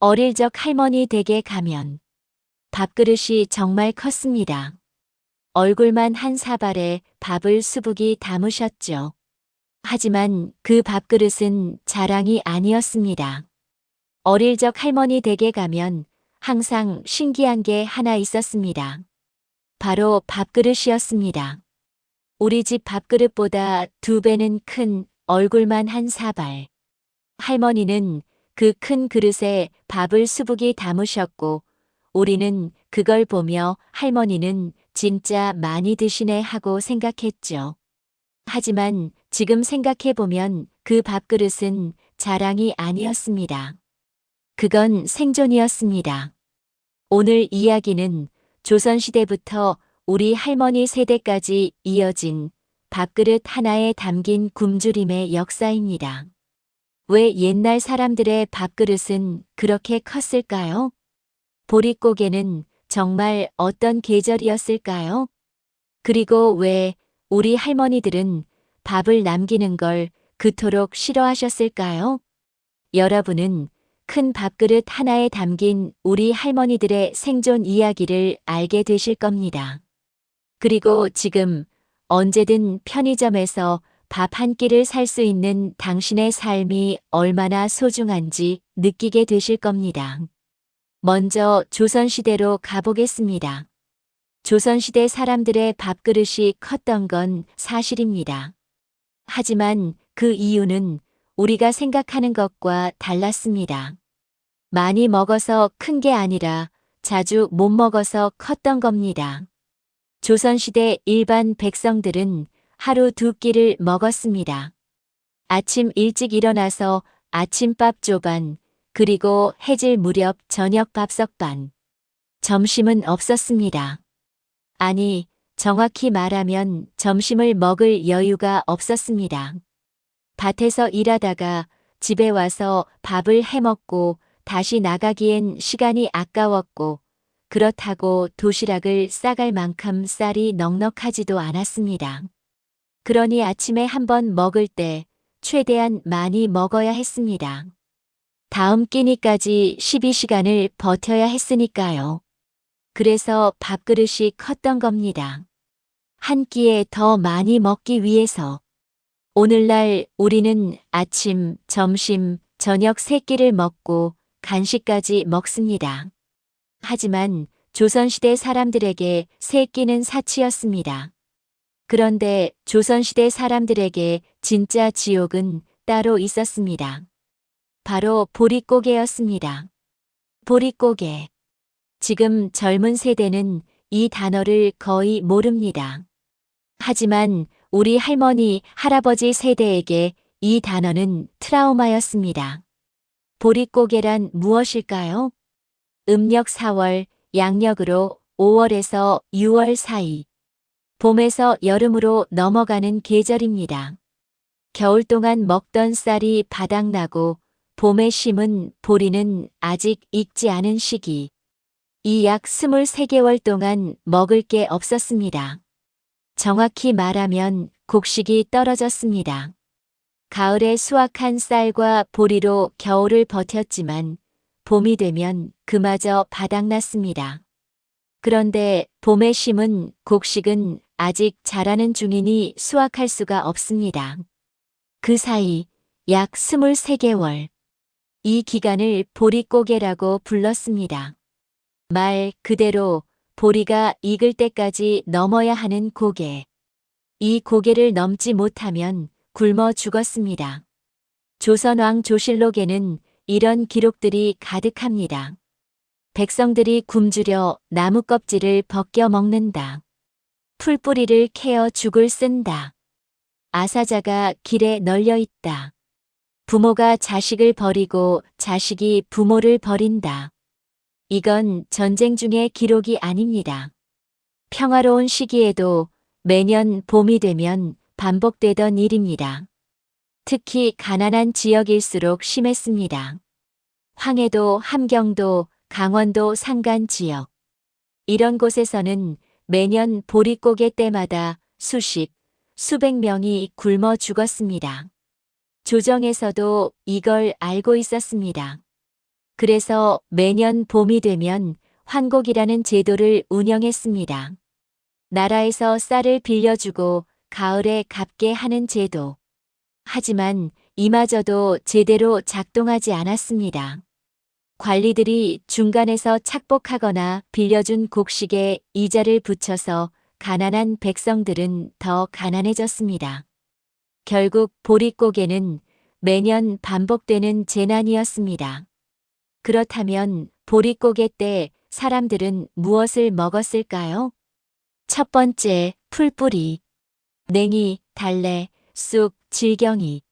어릴 적 할머니 댁에 가면 밥그릇이 정말 컸습니다. 얼굴만 한 사발에 밥을 수북이 담으셨죠. 하지만 그 밥그릇은 자랑이 아니었습니다. 어릴 적 할머니 댁에 가면 항상 신기한 게 하나 있었습니다. 바로 밥그릇이었습니다. 우리 집 밥그릇보다 2배는 큰 얼굴만 한 사발. 할머니는 그 큰 그릇에 밥을 수북이 담으셨고 우리는 그걸 보며 할머니는 진짜 많이 드시네 하고 생각했죠. 하지만 지금 생각해보면 그 밥그릇은 자랑이 아니었습니다. 그건 생존이었습니다. 오늘 이야기는 조선시대부터 우리 할머니 세대까지 이어진 밥그릇 하나에 담긴 굶주림의 역사입니다. 왜 옛날 사람들의 밥그릇은 그렇게 컸을까요? 보릿고개는 정말 어떤 계절이었을까요? 그리고 왜 우리 할머니들은 밥을 남기는 걸 그토록 싫어하셨을까요? 여러분은 큰 밥그릇 하나에 담긴 우리 할머니들의 생존 이야기를 알게 되실 겁니다. 그리고 지금 언제든 편의점에서 밥 한 끼를 살 수 있는 당신의 삶이 얼마나 소중한지 느끼게 되실 겁니다. 먼저 조선시대로 가보겠습니다. 조선시대 사람들의 밥그릇이 컸던 건 사실입니다. 하지만 그 이유는 우리가 생각하는 것과 달랐습니다. 많이 먹어서 큰 게 아니라 자주 못 먹어서 컸던 겁니다. 조선시대 일반 백성들은 하루 2끼를 먹었습니다. 아침 일찍 일어나서 아침밥 조반, 그리고 해질 무렵 저녁 밥석반. 점심은 없었습니다. 아니, 정확히 말하면 점심을 먹을 여유가 없었습니다. 밭에서 일하다가 집에 와서 밥을 해먹고 다시 나가기엔 시간이 아까웠고, 그렇다고 도시락을 싸갈 만큼 쌀이 넉넉하지도 않았습니다. 그러니 아침에 한번 먹을 때 최대한 많이 먹어야 했습니다. 다음 끼니까지 12시간을 버텨야 했으니까요. 그래서 밥그릇이 컸던 겁니다. 한 끼에 더 많이 먹기 위해서. 오늘날 우리는 아침, 점심, 저녁 3끼를 먹고 간식까지 먹습니다. 하지만 조선시대 사람들에게 3끼는 사치였습니다. 그런데 조선시대 사람들에게 진짜 지옥은 따로 있었습니다. 바로 보릿고개였습니다. 보릿고개. 지금 젊은 세대는 이 단어를 거의 모릅니다. 하지만 우리 할머니, 할아버지 세대에게 이 단어는 트라우마였습니다. 보릿고개란 무엇일까요? 음력 4월, 양력으로 5월에서 6월 사이. 봄에서 여름으로 넘어가는 계절입니다. 겨울 동안 먹던 쌀이 바닥나고 봄에 심은 보리는 아직 익지 않은 시기. 이 약 23개월 동안 먹을 게 없었습니다. 정확히 말하면 곡식이 떨어졌습니다. 가을에 수확한 쌀과 보리로 겨울을 버텼지만 봄이 되면 그마저 바닥났습니다. 그런데 봄에 심은 곡식은 아직 자라는 중이니 수확할 수가 없습니다. 그 사이 약 23개월. 이 기간을 보릿고개라고 불렀습니다. 말 그대로 보리가 익을 때까지 넘어야 하는 고개. 이 고개를 넘지 못하면 굶어 죽었습니다. 조선왕 조실록에는 이런 기록들이 가득합니다. 백성들이 굶주려 나무 껍질을 벗겨 먹는다. 풀뿌리를 캐어 죽을 쓴다. 아사자가 길에 널려 있다. 부모가 자식을 버리고 자식이 부모를 버린다. 이건 전쟁 중의 기록이 아닙니다. 평화로운 시기에도 매년 봄이 되면 반복되던 일입니다. 특히 가난한 지역일수록 심했습니다. 황해도, 함경도, 강원도 산간 지역. 이런 곳에서는 매년 보릿고개 때마다 수십, 수백 명이 굶어 죽었습니다. 조정에서도 이걸 알고 있었습니다. 그래서 매년 봄이 되면 환곡이라는 제도를 운영했습니다. 나라에서 쌀을 빌려주고 가을에 갚게 하는 제도. 하지만 이마저도 제대로 작동하지 않았습니다. 관리들이 중간에서 착복하거나 빌려준 곡식에 이자를 붙여서 가난한 백성들은 더 가난해졌습니다. 결국 보릿고개는 매년 반복되는 재난이었습니다. 그렇다면 보릿고개 때 사람들은 무엇을 먹었을까요? 첫 번째, 풀뿌리, 냉이, 달래, 쑥, 질경이.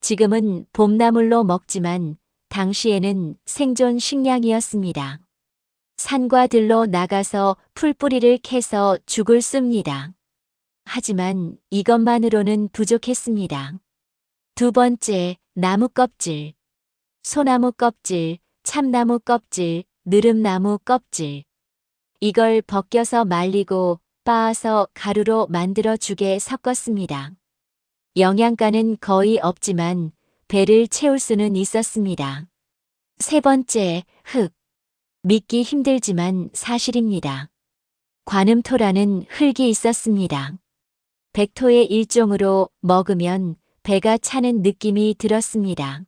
지금은 봄나물로 먹지만 당시에는 생존 식량이었습니다. 산과 들로 나가서 풀뿌리를 캐서 죽을 씁니다. 하지만 이것만으로는 부족했습니다. 두 번째, 나무 껍질. 소나무 껍질, 참나무 껍질, 느릅나무 껍질. 이걸 벗겨서 말리고 빻아서 가루로 만들어 죽에 섞었습니다. 영양가는 거의 없지만 배를 채울 수는 있었습니다. 세 번째, 흙. 믿기 힘들지만 사실입니다. 관음토라는 흙이 있었습니다. 백토의 일종으로 먹으면 배가 차는 느낌이 들었습니다.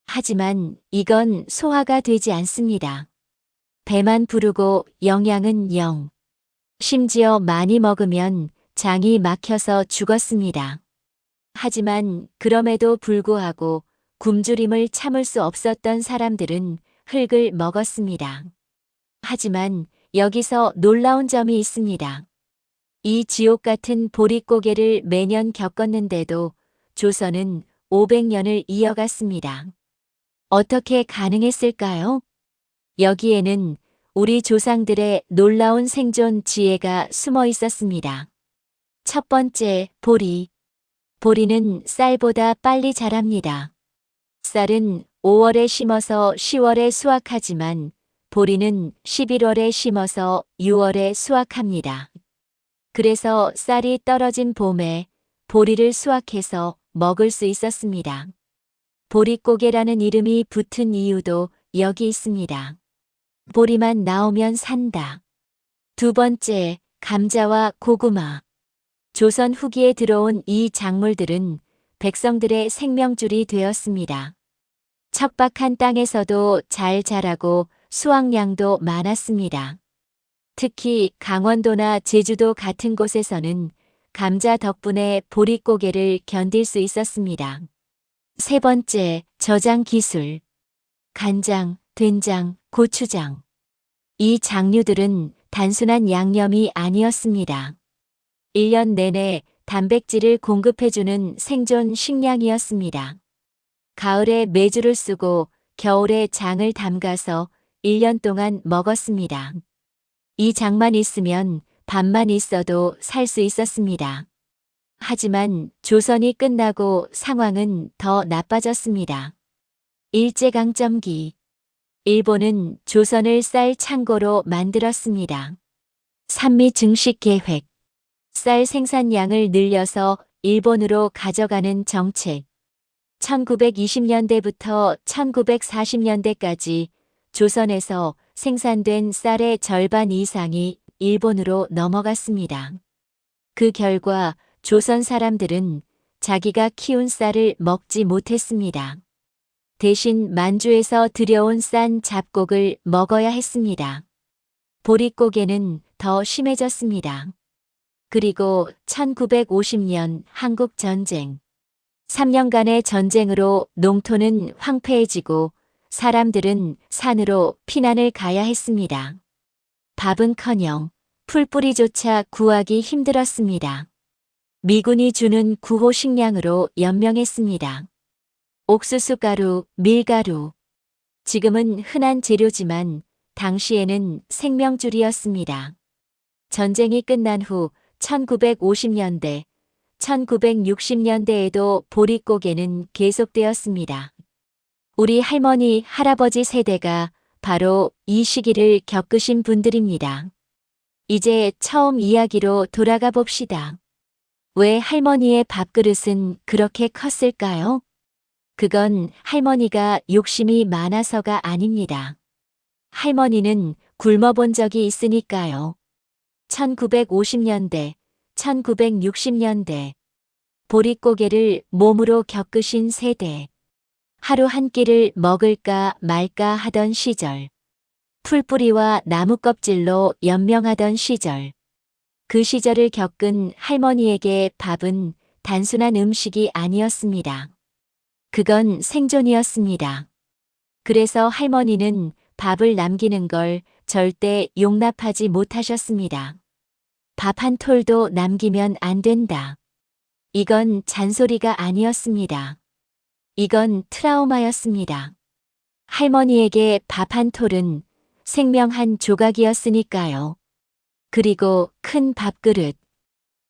하지만 이건 소화가 되지 않습니다. 배만 부르고 영양은 0. 심지어 많이 먹으면 장이 막혀서 죽었습니다. 하지만 그럼에도 불구하고 굶주림을 참을 수 없었던 사람들은 흙을 먹었습니다. 하지만 여기서 놀라운 점이 있습니다. 이 지옥 같은 보릿고개를 매년 겪었는데도 조선은 500년을 이어갔습니다. 어떻게 가능했을까요? 여기에는 우리 조상들의 놀라운 생존 지혜가 숨어 있었습니다. 첫 번째, 보리. 보리는 쌀보다 빨리 자랍니다. 쌀은 5월에 심어서 10월에 수확하지만 보리는 11월에 심어서 6월에 수확합니다. 그래서 쌀이 떨어진 봄에 보리를 수확해서 먹을 수 있었습니다. 보릿고개라는 이름이 붙은 이유도 여기 있습니다. 보리만 나오면 산다. 두 번째, 감자와 고구마. 조선 후기에 들어온 이 작물들은 백성들의 생명줄이 되었습니다. 척박한 땅에서도 잘 자라고 수확량도 많았습니다. 특히 강원도나 제주도 같은 곳에서는 감자 덕분에 보릿고개를 견딜 수 있었습니다. 세 번째, 저장 기술. 간장, 된장, 고추장. 이 장류들은 단순한 양념이 아니었습니다. 1년 내내 단백질을 공급해주는 생존 식량이었습니다. 가을에 메주를 쓰고 겨울에 장을 담가서 1년 동안 먹었습니다. 이 장만 있으면 밥만 있어도 살 수 있었습니다. 하지만 조선이 끝나고 상황은 더 나빠졌습니다. 일제강점기. 일본은 조선을 쌀 창고로 만들었습니다. 산미 증식 계획. 쌀 생산량을 늘려서 일본으로 가져가는 정책. 1920년대부터 1940년대까지 조선에서 생산된 쌀의 절반 이상이 일본으로 넘어갔습니다. 그 결과 조선 사람들은 자기가 키운 쌀을 먹지 못했습니다. 대신 만주에서 들여온 싼 잡곡을 먹어야 했습니다. 보릿고개는 더 심해졌습니다. 그리고 1950년 한국전쟁. 3년간의 전쟁으로 농토는 황폐해지고 사람들은 산으로 피난을 가야 했습니다. 밥은커녕 풀뿌리조차 구하기 힘들었습니다. 미군이 주는 구호 식량으로 연명했습니다. 옥수수 가루, 밀가루. 지금은 흔한 재료지만 당시에는 생명줄이었습니다. 전쟁이 끝난 후 1950년대, 1960년대에도 보릿고개는 계속되었습니다. 우리 할머니, 할아버지 세대가 바로 이 시기를 겪으신 분들입니다. 이제 처음 이야기로 돌아가 봅시다. 왜 할머니의 밥그릇은 그렇게 컸을까요? 그건 할머니가 욕심이 많아서가 아닙니다. 할머니는 굶어본 적이 있으니까요. 1950년대, 1960년대 보릿고개를 몸으로 겪으신 세대. 하루 한 끼를 먹을까 말까 하던 시절. 풀뿌리와 나무 껍질로 연명하던 시절. 그 시절을 겪은 할머니에게 밥은 단순한 음식이 아니었습니다. 그건 생존이었습니다. 그래서 할머니는 밥을 남기는 걸 절대 용납하지 못하셨습니다. 밥 한 톨도 남기면 안 된다. 이건 잔소리가 아니었습니다. 이건 트라우마였습니다. 할머니에게 밥 한 톨은 생명 한 조각이었으니까요. 그리고 큰 밥그릇.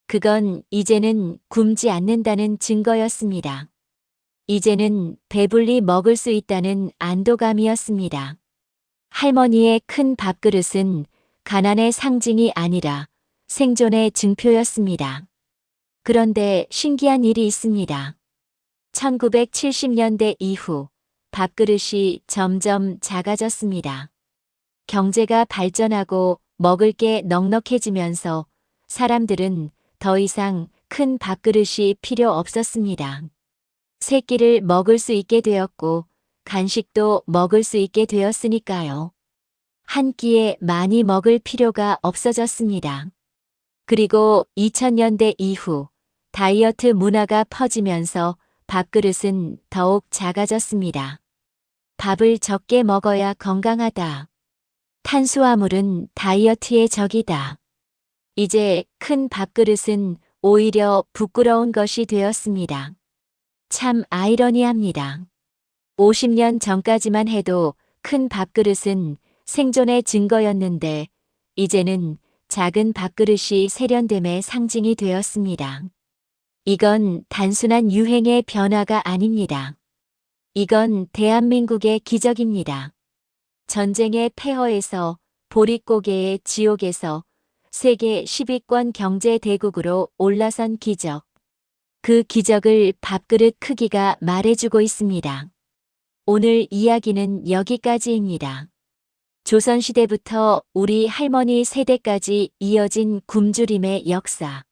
그건 이제는 굶지 않는다는 증거였습니다. 이제는 배불리 먹을 수 있다는 안도감이었습니다. 할머니의 큰 밥그릇은 가난의 상징이 아니라 생존의 증표였습니다. 그런데 신기한 일이 있습니다. 1970년대 이후 밥그릇이 점점 작아졌습니다. 경제가 발전하고 먹을 게 넉넉해지면서 사람들은 더 이상 큰 밥그릇이 필요 없었습니다. 세 끼를 먹을 수 있게 되었고 간식도 먹을 수 있게 되었으니까요. 한 끼에 많이 먹을 필요가 없어졌습니다. 그리고 2000년대 이후 다이어트 문화가 퍼지면서 밥그릇은 더욱 작아졌습니다. 밥을 적게 먹어야 건강하다. 탄수화물은 다이어트의 적이다. 이제 큰 밥그릇은 오히려 부끄러운 것이 되었습니다. 참 아이러니합니다. 50년 전까지만 해도 큰 밥그릇은 생존의 증거였는데 이제는 작은 밥그릇이 세련됨의 상징이 되었습니다. 이건 단순한 유행의 변화가 아닙니다. 이건 대한민국의 기적입니다. 전쟁의 폐허에서 보릿고개의 지옥에서 세계 10위권 경제 대국으로 올라선 기적. 그 기적을 밥그릇 크기가 말해주고 있습니다. 오늘 이야기는 여기까지입니다. 조선시대부터 우리 할머니 세대까지 이어진 굶주림의 역사.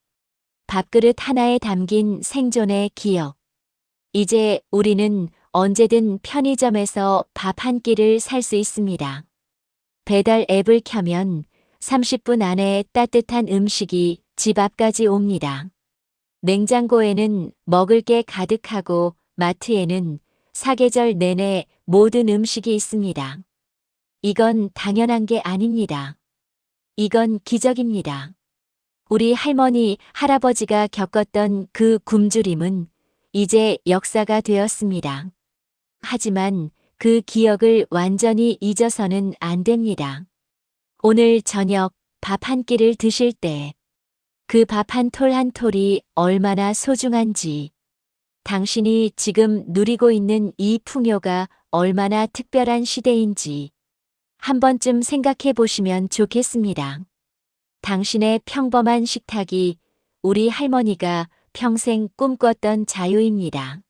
밥그릇 하나에 담긴 생존의 기억. 이제 우리는 언제든 편의점에서 밥 한 끼를 살 수 있습니다. 배달 앱을 켜면 30분 안에 따뜻한 음식이 집 앞까지 옵니다. 냉장고에는 먹을 게 가득하고 마트에는 사계절 내내 모든 음식이 있습니다. 이건 당연한 게 아닙니다. 이건 기적입니다. 우리 할머니, 할아버지가 겪었던 그 굶주림은 이제 역사가 되었습니다. 하지만 그 기억을 완전히 잊어서는 안 됩니다. 오늘 저녁 밥 한 끼를 드실 때 그 밥 한 톨 한 톨이 얼마나 소중한지, 당신이 지금 누리고 있는 이 풍요가 얼마나 특별한 시대인지 한 번쯤 생각해 보시면 좋겠습니다. 당신의 평범한 식탁이 우리 할머니가 평생 꿈꿨던 자유입니다.